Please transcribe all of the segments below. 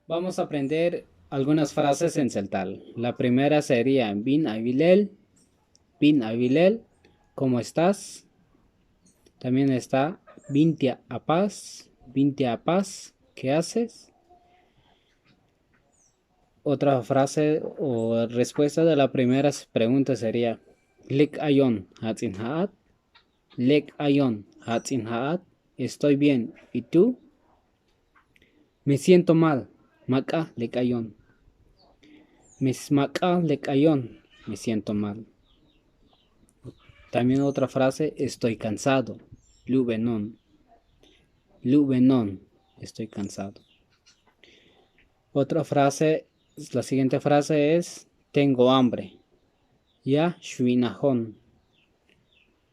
Vamos a aprender algunas frases en celtal. La primera sería Bin Avilel, ¿cómo estás? También está Bintia a paz, ¿qué haces? Otra frase o respuesta de la primera pregunta sería Lek ayon hatzin haat, Lek ayon hatzin haat, estoy bien, ¿y tú? Me siento mal, Maka lek ayon. Maka lek ayon, me siento mal. También otra frase, estoy cansado. Lubenon. Lubenon. Estoy cansado. Otra frase, la siguiente frase es, tengo hambre. Ya shuinahon.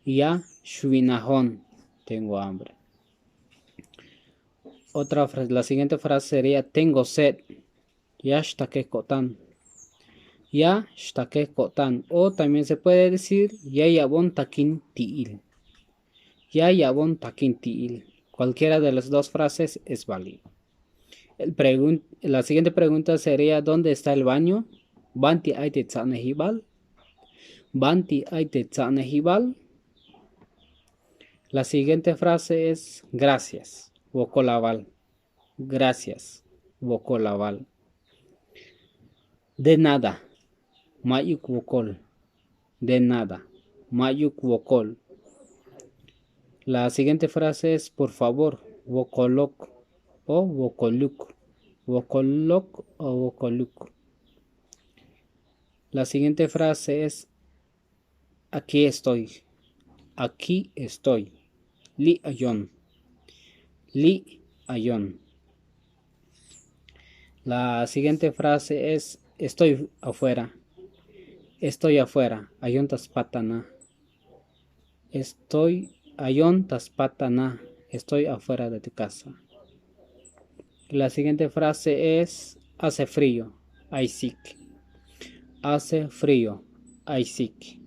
Ya shuinahon. Tengo hambre. La siguiente frase sería, tengo sed. Ya shtake kotan. Ya shtake kotan. O también se puede decir, ya yabon takin tiil. Ya yabon takin tiil. Cualquiera de las dos frases es válido. La siguiente pregunta sería, ¿dónde está el baño? Banti aite tzanehibal. Banti aite tzanehibal. La siguiente frase es, gracias. Wokolabal. Gracias. Wokolabal. De nada. Mayuk wokol. De nada. Mayuk wokol. La siguiente frase es, por favor. Wokolok o wokoluk. Wokolok o wokoluk. La siguiente frase es, aquí estoy. Aquí estoy. Li ayon. Li ayon. La siguiente frase es, estoy afuera. Estoy afuera. Ayon taspatana. Ayon taspatana. Estoy afuera de tu casa. La siguiente frase es, hace frío. Aisik. Hace frío. Aisik.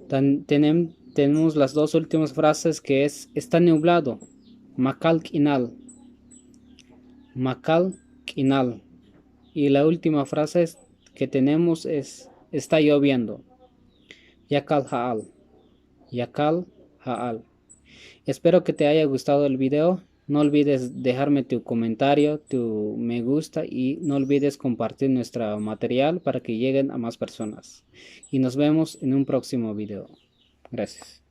Tenemos las dos últimas frases que es, está nublado. Makal kinal. Makal kinal. Y la última frase que tenemos es, está lloviendo. Yakal haal. Yakal haal. Espero que te haya gustado el video. No olvides dejarme tu comentario, tu me gusta y no olvides compartir nuestro material para que lleguen a más personas. Y nos vemos en un próximo video. Gracias.